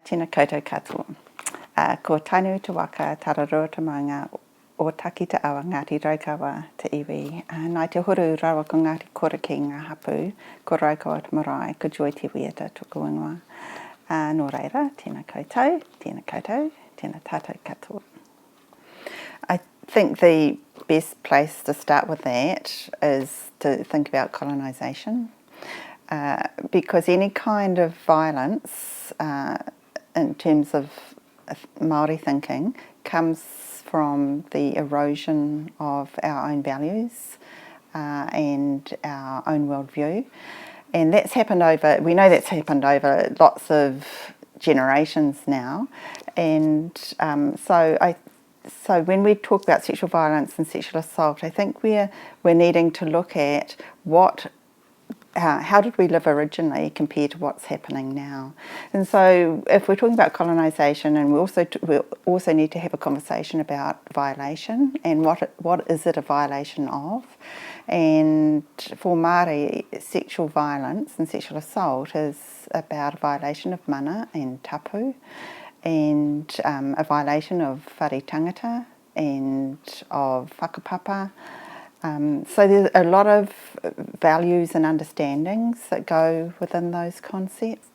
Tēnā koutou katoa. Ko tainu te waka tararua te maunga o taki te awa Ngāti Raukawa te iwi. Nai te horu rawa ko Ngāti Kora ki ngā hapu, ko Raukawa te marae, ko Joy Te Wiata tuku ingoa. Nō reira, tēnā koutou, tēnā tātou katoa. I think the best place to start with that is to think about colonisation, because any kind of violence in terms of Maori thinking comes from the erosion of our own values and our own worldview. And that's happened over, we know that's happened over lots of generations now. And so when we talk about sexual violence and sexual assault, I think we're needing to look at how did we live originally compared to what's happening now. And so if we're talking about colonisation, and we also need to have a conversation about violation and what is it a violation of. And for Māori, sexual violence and sexual assault is about a violation of mana and tapu, and a violation of whare tangata and of whakapapa. So there's a lot of values and understandings that go within those concepts.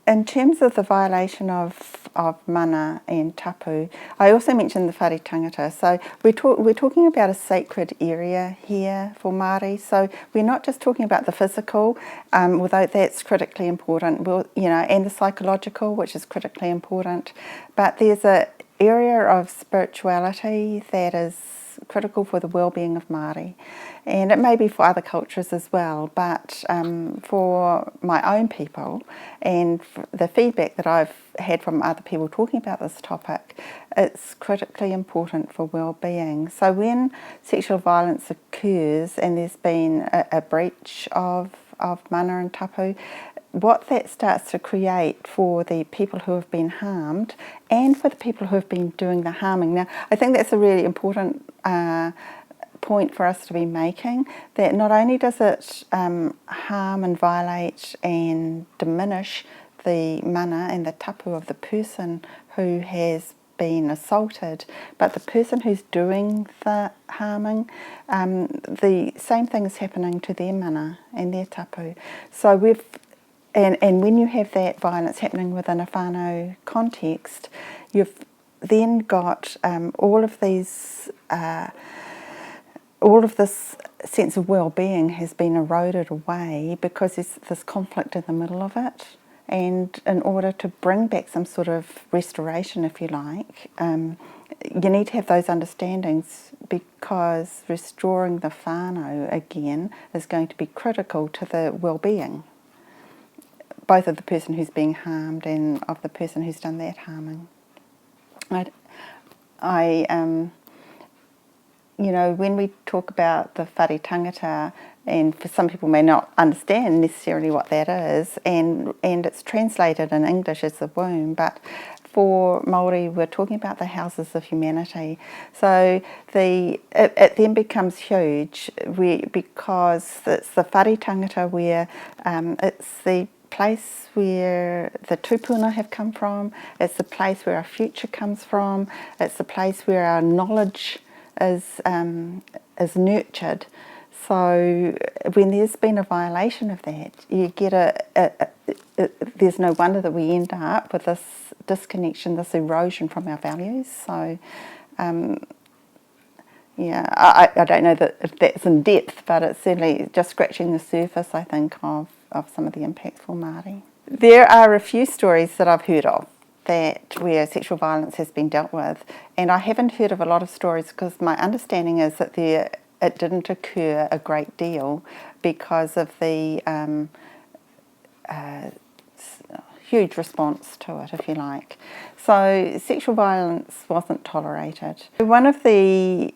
In terms of the violation of mana and tapu, I also mentioned the whare tangata. So we're talking about a sacred area here for Māori. So we're not just talking about the physical, although that's critically important, and the psychological, which is critically important. But there's an area of spirituality that is critical for the well-being of Māori, and it may be for other cultures as well, but for my own people and the feedback that I've had from other people talking about this topic, it's critically important for well-being. So when sexual violence occurs and there's been a breach of mana and tapu, what that starts to create for the people who have been harmed and for the people who have been doing the harming. Now, I think that's a really important point for us to be making, that not only does it harm and violate and diminish the mana and the tapu of the person who has been assaulted, but the person who's doing the harming, the same thing is happening to their mana and their tapu. So And when you have that violence happening within a whānau context, you've then got all of this sense of well-being has been eroded away because there's this conflict in the middle of it. And in order to bring back some sort of restoration, if you like, you need to have those understandings, because restoring the whānau again is going to be critical to the well-being, both of the person who's being harmed and of the person who's done that harming. When we talk about the whare tangata, and for some people may not understand necessarily what that is, and it's translated in English as the womb, but for Maori we're talking about the houses of humanity. So it then becomes huge because it's the whare tangata where it's the place where the tupuna have come from, it's the place where our future comes from, it's the place where our knowledge is nurtured. So when there's been a violation of that, you get there's no wonder that we end up with this disconnection, this erosion from our values. So I don't know if that's in depth, but it's certainly just scratching the surface, I think, of some of the impacts for Māori. There are a few stories that I've heard of where sexual violence has been dealt with, and I haven't heard of a lot of stories because my understanding is that it didn't occur a great deal because of the huge response to it, if you like. So sexual violence wasn't tolerated. One of the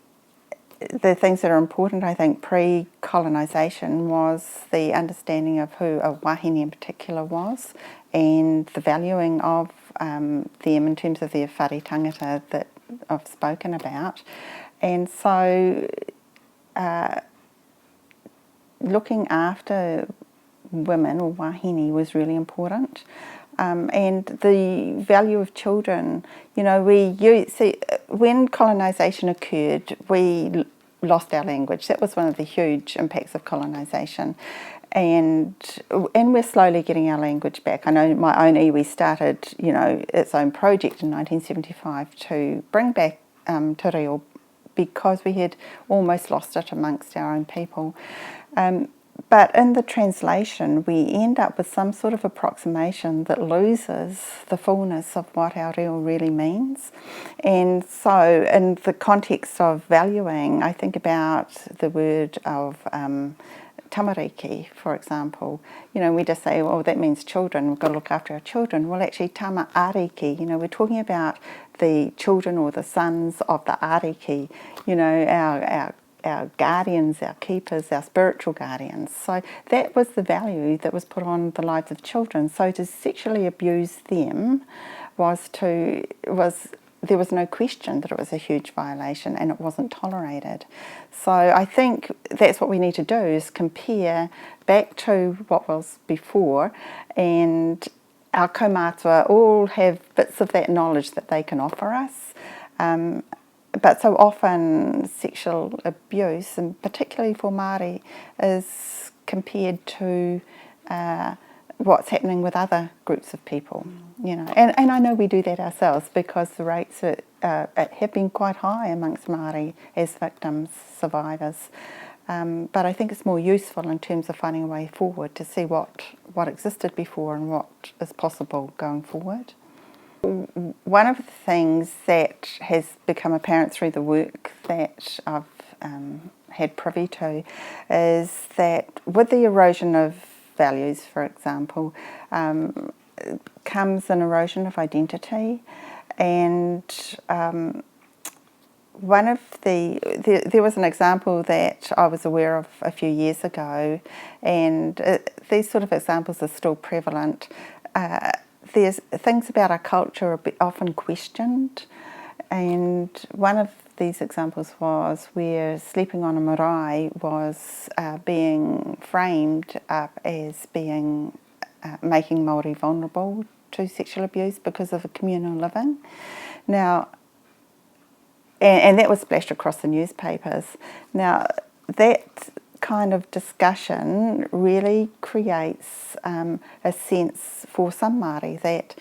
things that are important, I think, pre-colonisation was the understanding of who a wahine in particular was, and the valuing of them in terms of their whare tangata that I've spoken about. And so looking after women or wahine was really important. and the value of children. You know, when colonisation occurred, we lost our language. That was one of the huge impacts of colonisation. And we're slowly getting our language back. I know my own iwi started, you know, its own project in 1975 to bring back te reo, because we had almost lost it amongst our own people. But in the translation, we end up with some sort of approximation that loses the fullness of what our reo really means. And so in the context of valuing, I think about the word of tamariki, for example. You know, we just say, well, that means children, we've got to look after our children. Well, actually, tama ariki, you know, we're talking about the children or the sons of the ariki, you know, our guardians, our keepers, our spiritual guardians. So that was the value that was put on the lives of children. So to sexually abuse them there was no question that it was a huge violation, and it wasn't tolerated. So I think that's what we need to do, is compare back to what was before, and our kaumātua all have bits of that knowledge that they can offer us. But so often sexual abuse, and particularly for Māori, is compared to what's happening with other groups of people, you know. And I know we do that ourselves, because the rates have been quite high amongst Māori as victims, survivors. But I think it's more useful in terms of finding a way forward to see what existed before and what is possible going forward. One of the things that has become apparent through the work that I've had privy to is that with the erosion of values, for example, comes an erosion of identity. And there was an example that I was aware of a few years ago, and these sort of examples are still prevalent. There's things about our culture are often questioned, and one of these examples was where sleeping on a marae was being framed up as being making Māori vulnerable to sexual abuse because of a communal living. Now, and that was splashed across the newspapers. Now, that kind of discussion really creates a sense for some Māori that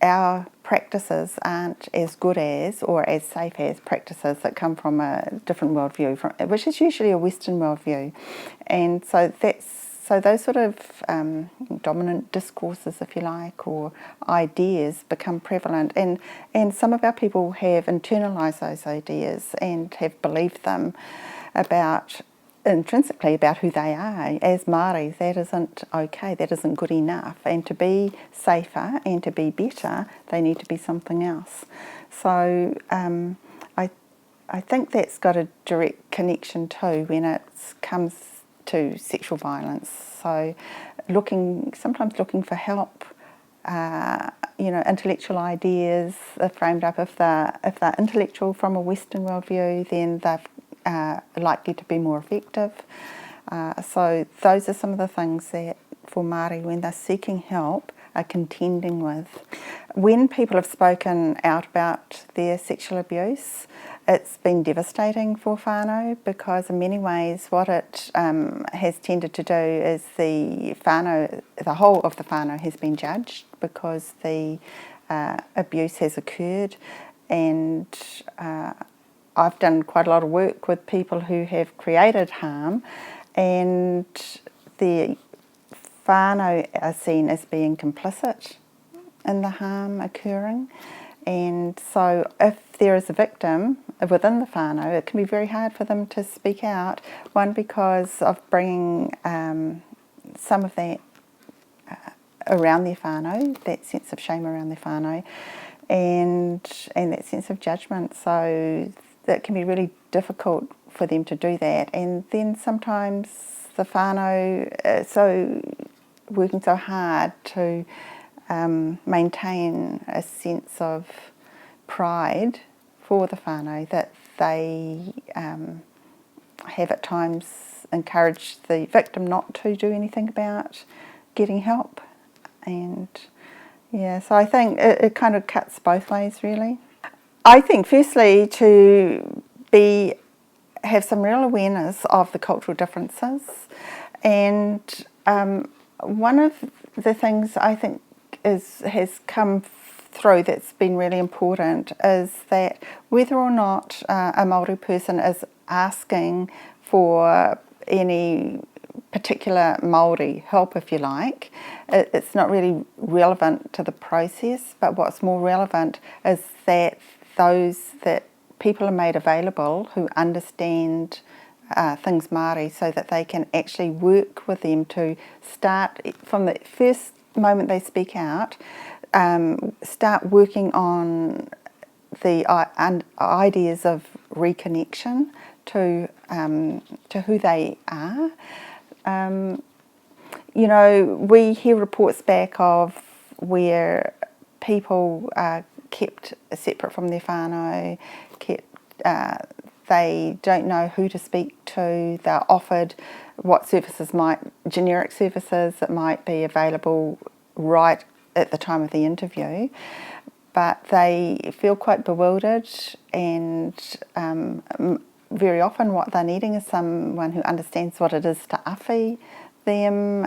our practices aren't as good as or as safe as practices that come from a different worldview, which is usually a Western worldview. And so those sort of dominant discourses, if you like, or ideas become prevalent, and some of our people have internalised those ideas and have believed them intrinsically about who they are. As Māori, that isn't okay, that isn't good enough, and to be safer and to be better, they need to be something else. So I think that's got a direct connection too when it comes to sexual violence. So sometimes looking for help, you know, intellectual ideas are framed up. If they're intellectual from a Western worldview, then they're likely to be more effective. So those are some of the things that for Māori, when they're seeking help, are contending with. When people have spoken out about their sexual abuse, it's been devastating for whānau, because in many ways what it has tended to do is the whole of the whānau has been judged because the abuse has occurred. And I've done quite a lot of work with people who have created harm, and the whānau are seen as being complicit in the harm occurring. And so if there is a victim within the whānau, it can be very hard for them to speak out, one because of bringing some of that around their whānau, that sense of shame around their whānau, and that sense of judgment. So that can be really difficult for them to do that. And then sometimes the whānau so working so hard to maintain a sense of pride for the whānau that they have at times encouraged the victim not to do anything about getting help. And Yeah, so I think it kind of cuts both ways, really. I think firstly to have some real awareness of the cultural differences, and one of the things I think has come through that's been really important is that whether or not a Maori person is asking for any particular Maori help, if you like, it's not really relevant to the process, but what's more relevant is that people are made available who understand things Māori, so that they can actually work with them to start from the first moment they speak out, start working on the ideas of reconnection to who they are. You know, we hear reports back of where people are kept separate from their whānau, they don't know who to speak to, they're offered what generic services that might be available right at the time of the interview, but they feel quite bewildered, and very often what they're needing is someone who understands what it is to awhi them,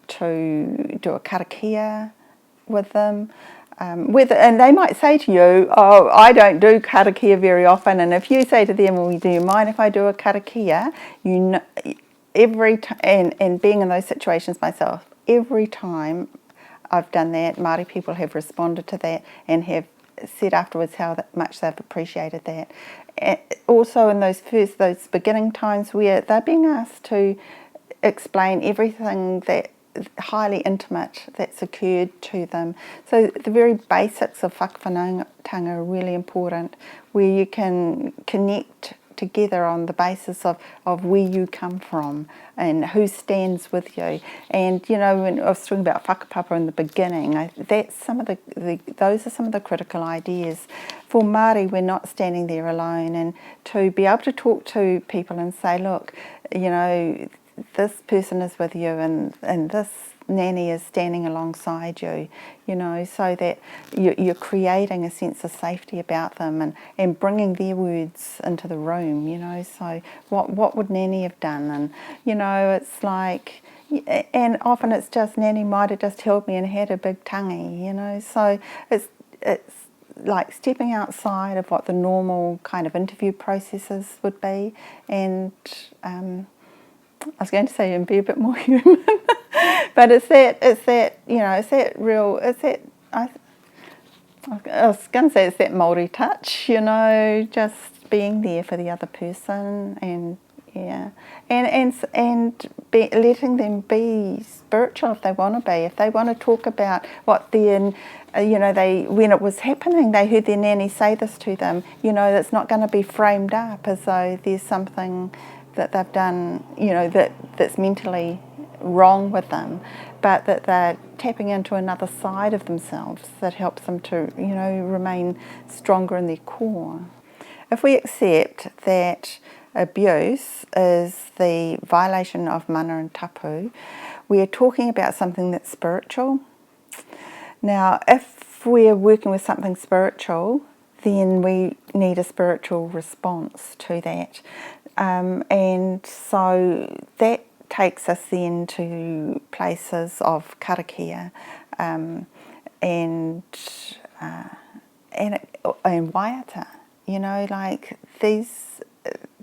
to do a karakia with them. And they might say to you, oh, I don't do karakia very often, and if you say to them, well, do you mind if I do a karakia, you know, and being in those situations myself, every time I've done that, Māori people have responded to that and have said afterwards how much they've appreciated that. Also in those beginning times where they're being asked to explain everything that highly intimate that's occurred to them. So the very basics of whakawhanaungatanga are really important, where you can connect together on the basis of where you come from and who stands with you. And you know, when I was talking about whakapapa in the beginning, that's those are some of the critical ideas. For Māori, we're not standing there alone, and to be able to talk to people and say, look, you know, this person is with you, and this nanny is standing alongside you, you know, so that you're creating a sense of safety about them, and bringing their words into the room, you know. So what would nanny have done? And you know, it's like, and often it's just nanny might have just held me and had a big tangi, you know. So it's like stepping outside of what the normal kind of interview processes would be, and I was going to say and be a bit more human, but it's that I was going to say it's that Maori touch, you know, just being there for the other person, and yeah, letting them be spiritual if they want to be. If they want to talk about what when it was happening, they heard their nanny say this to them, you know, that's not going to be framed up as though there's something that they've done, you know, that's mentally wrong with them, but that they're tapping into another side of themselves that helps them to, you know, remain stronger in their core. If we accept that abuse is the violation of mana and tapu, we are talking about something that's spiritual. Now, if we're working with something spiritual, then we need a spiritual response to that. And so that takes us then to places of karakia and waiata, you know, like these,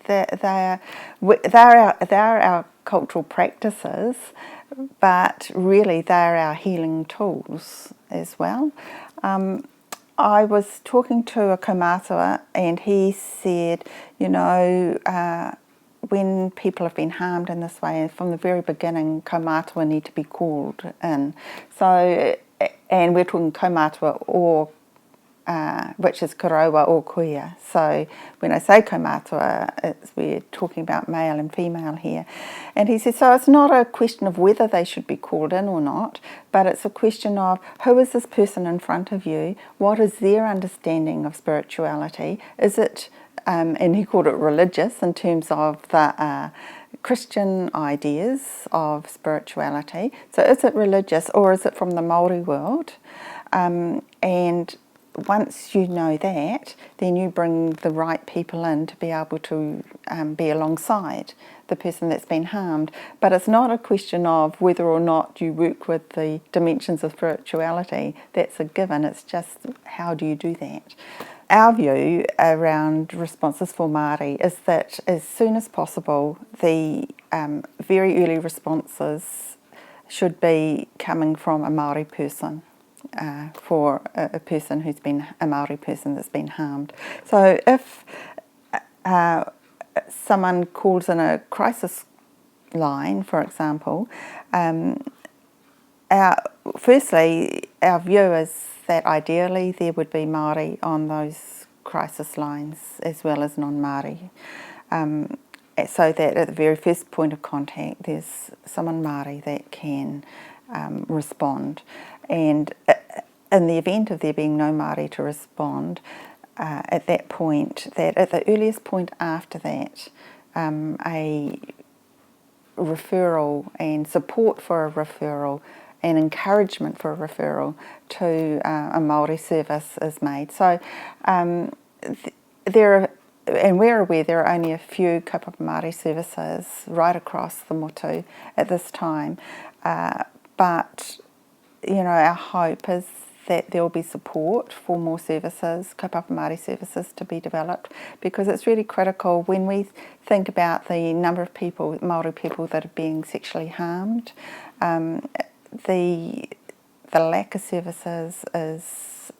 they're our cultural practices, but really they're our healing tools as well. I was talking to a kaumātua, and he said, you know, when people have been harmed in this way, from the very beginning, kaumātua need to be called in. So, and we're talking kaumātua or which is karaua or kuia. So when I say kaumātua, we're talking about male and female here. And he says, so it's not a question of whether they should be called in or not, but it's a question of who is this person in front of you, what is their understanding of spirituality, is it, and he called it religious in terms of the Christian ideas of spirituality. So is it religious or is it from the Maori world? And once you know that, then you bring the right people in to be able to be alongside the person that's been harmed. But it's not a question of whether or not you work with the dimensions of spirituality. That's a given. It's just how do you do that? Our view around responses for Māori is that as soon as possible, the very early responses should be coming from a Māori person. For a person who's been a Maori person that's been harmed. So if someone calls in a crisis line, for example, firstly our view is that ideally there would be Māori on those crisis lines as well as non-Māori. So that at the very first point of contact there's someone Māori that can respond. And in the event of there being no Māori to respond, at that point, that at the earliest point after that, a referral and support for a referral and encouragement for a referral to a Māori service is made. So there are, and we're aware there are only a few kaupapa Māori services right across the motu at this time, but you know, our hope is that there will be support for more services, kaupapa Māori services to be developed, because it's really critical when we think about the number of people, Māori people that are being sexually harmed. The lack of services is,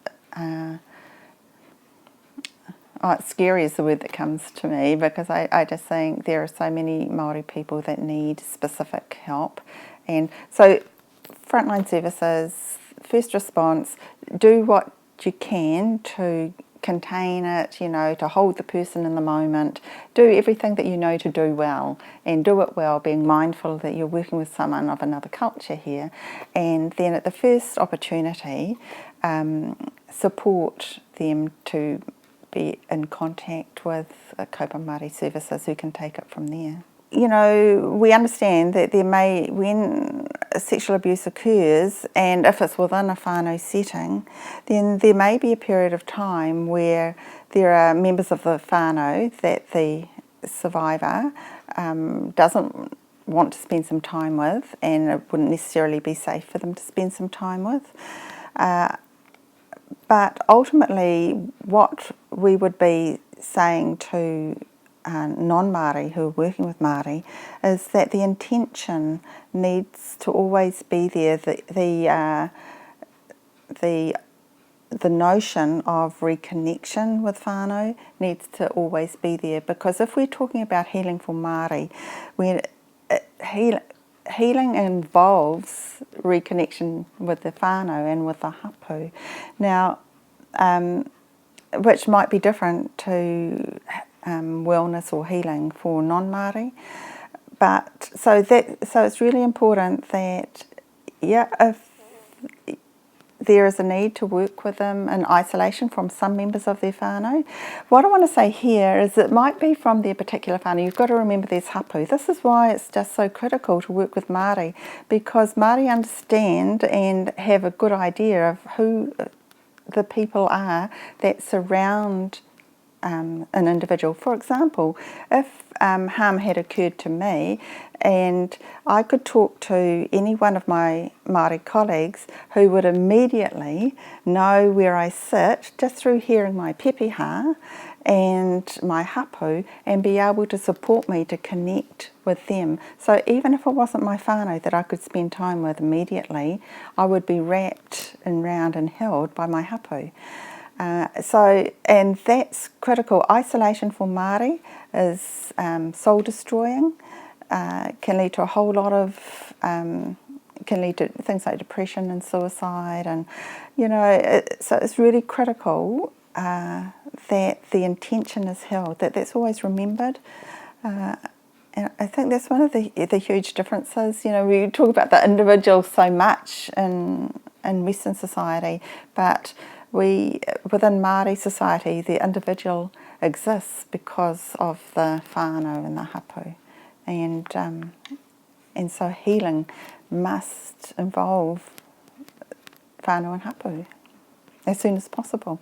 scary is the word that comes to me, because I just think there are so many Māori people that need specific help. And so frontline services, first response, do what you can to contain it, you know, to hold the person in the moment, do everything that you know to do well, and do it well, being mindful that you're working with someone of another culture here, and then at the first opportunity, support them to be in contact with kaupapa Māori services who can take it from there. You know, we understand that there may, when sexual abuse occurs, and if it's within a whānau setting, then there may be a period of time where there are members of the whānau that the survivor doesn't want to spend some time with, and it wouldn't necessarily be safe for them to spend some time with. But ultimately, what we would be saying to non-Māori who are working with Māori is that the intention needs to always be there. The notion of reconnection with whānau needs to always be there, because if we're talking about healing for Māori, healing involves reconnection with the whānau and with the hapu. Now, which might be different to wellness or healing for non-Māori, but so it's really important that if there is a need to work with them in isolation from some members of their whānau. What I want to say here is it might be from their particular whānau. You've got to remember there's hapu. This is why it's just so critical to work with Māori, because Māori understand and have a good idea of who the people are that surround an individual. For example, if harm had occurred to me, and I could talk to any one of my Māori colleagues who would immediately know where I sit just through hearing my pepeha and my hapu, and be able to support me to connect with them. So even if it wasn't my whānau that I could spend time with immediately, I would be wrapped and round and held by my hapu. And that's critical. Isolation for Māori is soul destroying, can lead to a whole lot of, can lead to things like depression and suicide, and so it's really critical that the intention is held, that's always remembered. And I think that's one of the huge differences. We talk about the individual so much in Western society, but within Māori society, the individual exists because of the whānau and the hapu. and so healing must involve whānau and hapu as soon as possible.